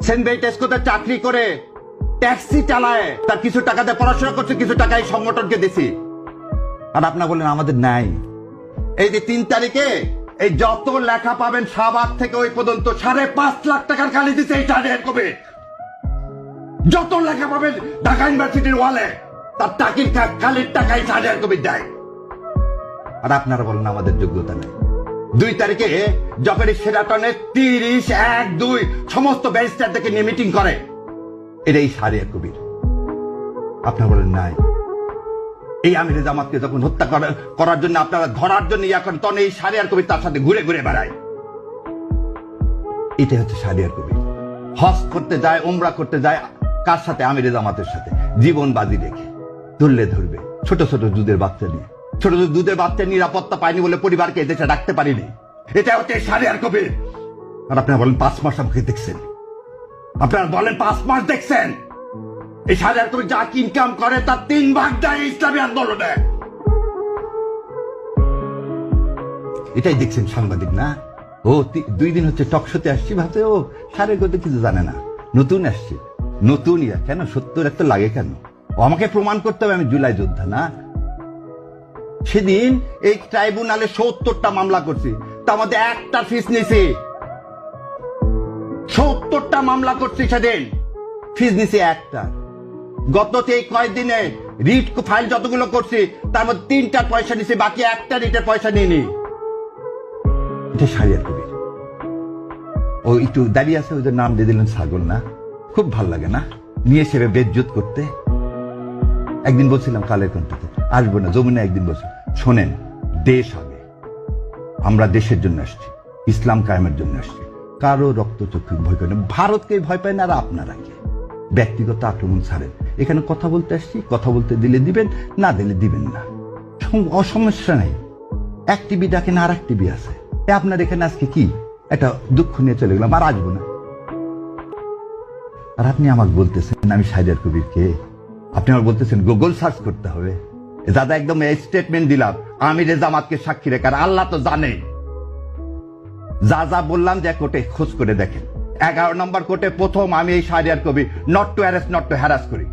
Saint বেইটেস্কোতে চাকরি করে taxi চালায়, তার কিছু টাকা দিয়ে পড়াশোনা করছে, কিছু টাকা এই সংগঠনকে দিছি। আর আপনারা বললেন আমাদের নাই। এই যে 3 তারিখে এই যত লেখা পাবেন শাহবাগ থেকে ওই পর্যন্ত 5.5 লাখ টাকার কালি দিচ্ছে এই শাহরিয়ার কবির। যত লেখা পাবেন ঢাকা ইউনিভার্সিটির ওয়ালে তার টাকির কালির টাকাই শাহরিয়ার কবির দেয়। আর আপনারা বলেন আমাদের যোগ্যতা নেই। 2 তারিখে যখন এই সেরাটনে 30, 1, 2 সমস্ত ব্যারিস্টারদেরকে নিয়ে মিটিং করে, এটাই শাহরিয়ার কবির। আপনারা বলেন নাই। এই আমিরে জামাতকে যখন হত্যা করার জন্য আপনারা ধরার জন্য করেন, তখন এই শাহরিয়ার কবির তার সাথে ঘুরে ঘুরে বেড়ায়। এটাই হচ্ছে শাহরিয়ার কবির। হজ করতে যায়, উমরা করতে যায়, কার সাথে? আমিরে জামাতের সাথে। জীবন বাজি রেখে ধরলে ধরবে, ছোট ছোট দুধের বাচ্চা নিয়ে। ছোট ছোট দুধের বাচ্চা নিরাপত্তা পায়নি বলে পরিবারকে এদেশে ডাকতে পারিনি। এটা হচ্ছে শাহরিয়ার কবির। আর আপনারা বলেন 5 মাস আমাকে দেখছেন। আপনারা বলেন 5 মাস দেখছেন। এই শাহরিয়ার কবির যা ইনকাম করে তার 3 ভাগ দেয় ইসলামী আন্দোলনে। এটাই দেখছেন সাংবাদিক না? ও 2 দিন হচ্ছে টকশোতে আসছি, ভাবতে ও শাহরিয়ার কবির কিছু জানে না, নতুন আসছে। নতুন কেন 70 এত লাগে কেন? ও আমাকে প্রমাণ করতে হবে আমি জুলাই যোদ্ধা না। সেদিন এই ট্রাইব্যুনালে 70টা মামলা করছি, তার মধ্যে একটা ফিস নিছি। 70টা মামলা করছি, সেদিন ফিস নিছি একটা। গত এই কয়েকদিনে রিট ফাইল যতগুলো করছি তার মধ্যে 3টার পয়সা নিছি, বাকি একটা রিটের পয়সা নিইনি। এটা শাহরিয়ার কবির। ও একটু দাঁড়িয়ে আছে, ওদের নাম দিয়ে দিলেন ছাগল না? খুব ভাল লাগে না নিয়ে সেবে বেজ্জত করতে? একদিন বলছিলাম কালের কণ্ঠে আসবো না, যমুনা একদিন বলছি শোনেন, দেশ আগে, আমরা দেশের জন্য আসছি, ইসলাম কায়েমের জন্য আসছি, কারো রক্তচক্ষু ভয় করে না। ভারতকে ভয় পায় না, আর আপনারা কে? ব্যক্তিগত আক্রমণ ছাড়েন। এখানে কথা বলতে আসছি, কথা বলতে দিলে দিবেন, না দিলে দিবেন না, অসমস্যা নেই। এক টিভি ডাকেন, আর এক টিভি আছে। আপনার এখানে আজকে কি একটা দুঃখ নিয়ে চলে গেলাম, আর আসবো না। আর আপনি আমাকে বলতেছেন আমি শাহরিয়ার কবিরকে? আপনি আমার বলতেছেন গুগল সার্চ করতে হবে? দাদা একদম স্টেটমেন্ট দিলাম আমিরে জামাতকে সাক্ষী রেখে। আর আল্লাহ তো জানে, যা যা বললাম যে কোর্টে খোঁজ করে দেখেন। 11 নম্বর কোর্টে প্রথম আমি এই Shahriar Kabir not to arrest, not to harass করি,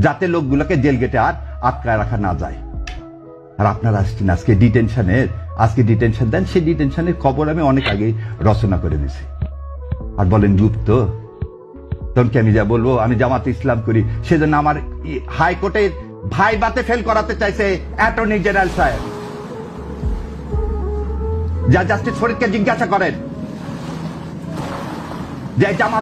যাতে লোকগুলোকে জেল গেটে আর আটকায় রাখা না যায়। আর আপনারা আসছেন আজকে ডিটেনশনের, আজকে ডিটেনশন দেন। সেই ডিটেনশনের খবর আমি অনেক আগে রচনা করে দিছি। আর বলেন গুপ্ত, তখন কি আমি যা বলবো আমি জামাতে ইসলাম করি? সেজন্য আমার হাইকোর্টে ভাইবাতে ফেল করাতে চাইছে অ্যাটর্নি জেনারেল সাহেব। যা জাস্টিস ফরিদকে জিজ্ঞাসা করেন যে জামাত